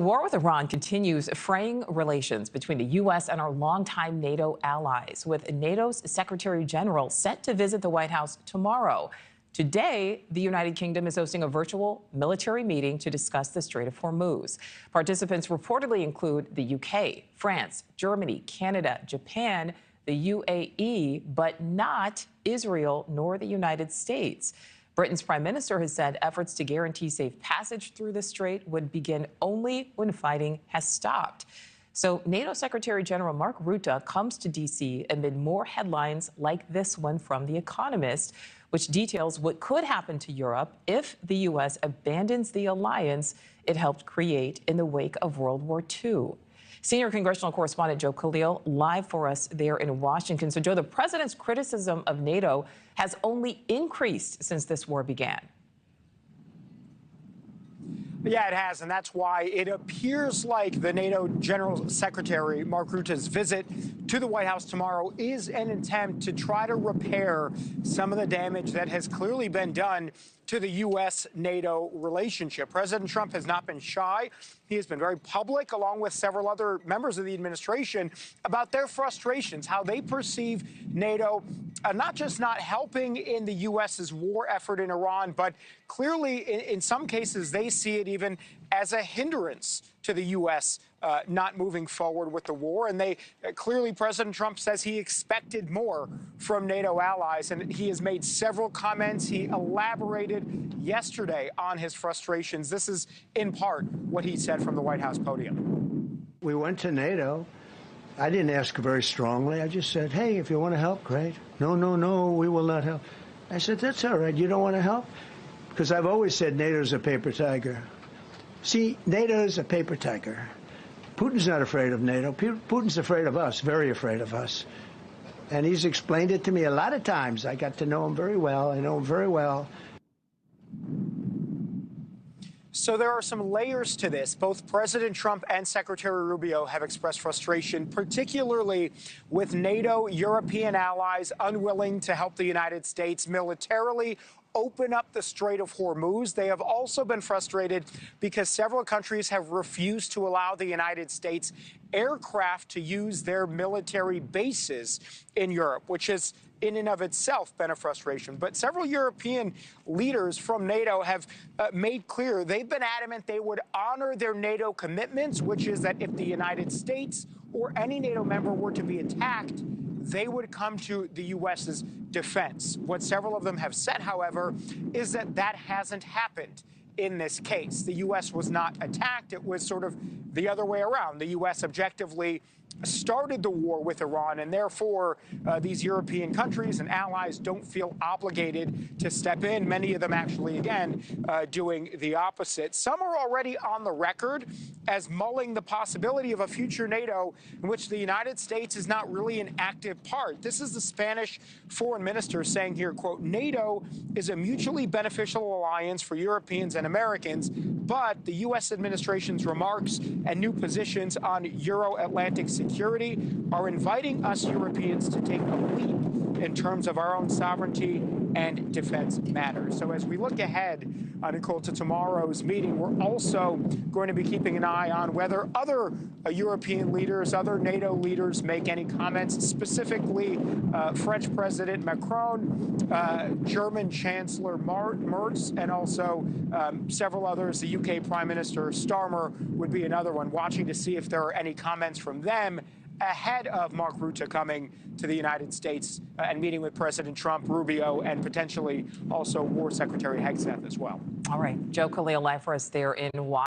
The war with Iran continues fraying relations between the U.S. and our longtime NATO allies, with NATO's Secretary General set to visit the White House tomorrow. Today, the United Kingdom is hosting a virtual military meeting to discuss the Strait of Hormuz. Participants reportedly include the UK, France, Germany, Canada, Japan, the UAE, but not Israel nor the United States. Britain's prime minister has said efforts to guarantee safe passage through the strait would begin only when fighting has stopped. So NATO Secretary General Mark Rutte comes to D.C. amid more headlines like this one from The Economist, which details what could happen to Europe if the U.S. abandons the alliance it helped create in the wake of World War II. Senior congressional correspondent Joe Khalil live for us there in Washington. So, Joe, the president's criticism of NATO has only increased since this war began. Yeah, it has, and that's why it appears like the NATO General Secretary, Mark Rutte's visit to the White House tomorrow is an attempt to try to repair some of the damage that has clearly been done to the U.S.-NATO relationship. President Trump has not been shy. He has been very public, along with several other members of the administration, about their frustrations, how they perceive NATO not just not helping in the U.S.'s war effort in Iran, but clearly, in some cases, they see it even as a hindrance to the U.S. Not moving forward with the war. And they clearly, President Trump says he expected more from NATO allies, and he has made several comments. He elaborated yesterday on his frustrations. This is, in part, what he said from the White House podium. We went to NATO. I didn't ask very strongly. I just said, hey, if you want to help, great. No, no, no, we will not help. I said, that's all right. You don't want to help? Because I've always said NATO's a paper tiger. See, NATO is a paper tiger. Putin's not afraid of NATO. Putin's afraid of us, very afraid of us. And he's explained it to me a lot of times. I got to know him very well. I know him very well. So there are some layers to this. Both President Trump and Secretary Rubio have expressed frustration, particularly with NATO European allies unwilling to help the United States militarily open up the Strait of Hormuz. They have also been frustrated because several countries have refused to allow the United States aircraft to use their military bases in Europe, which has in and of itself been a frustration. But several European leaders from NATO have made clear they've been adamant they would honor their NATO commitments, which is that if the United States or any NATO member were to be attacked, they would come to the U.S.'s defense. What several of them have said, however, is that that hasn't happened in this case. The U.S. was not attacked. It was sort of the other way around. The U.S. objectively started the war with Iran, and therefore these European countries and allies don't feel obligated to step in. Many of them actually, again, doing the opposite. Some are already on the record as mulling the possibility of a future NATO in which the United States is not really an active part. This is the Spanish foreign minister saying here, quote, NATO is a mutually beneficial alliance for Europeans and Americans, but the U.S. administration's remarks and new positions on Euro-Atlantic security are inviting us Europeans to take a leap in terms of our own sovereignty and defense matters. So as we look ahead, Nicole, to tomorrow's meeting, we're also going to be keeping an eye on whether other European leaders, other NATO leaders make any comments, specifically French President Macron, German Chancellor Merz, and also several others. The UK Prime Minister Starmer would be another one, watching to see if there are any comments from them ahead of Mark Rutte coming to the United States and meeting with President Trump, Rubio, and potentially also War Secretary Hegseth as well. All right. Joe Khalil live for us there in Washington.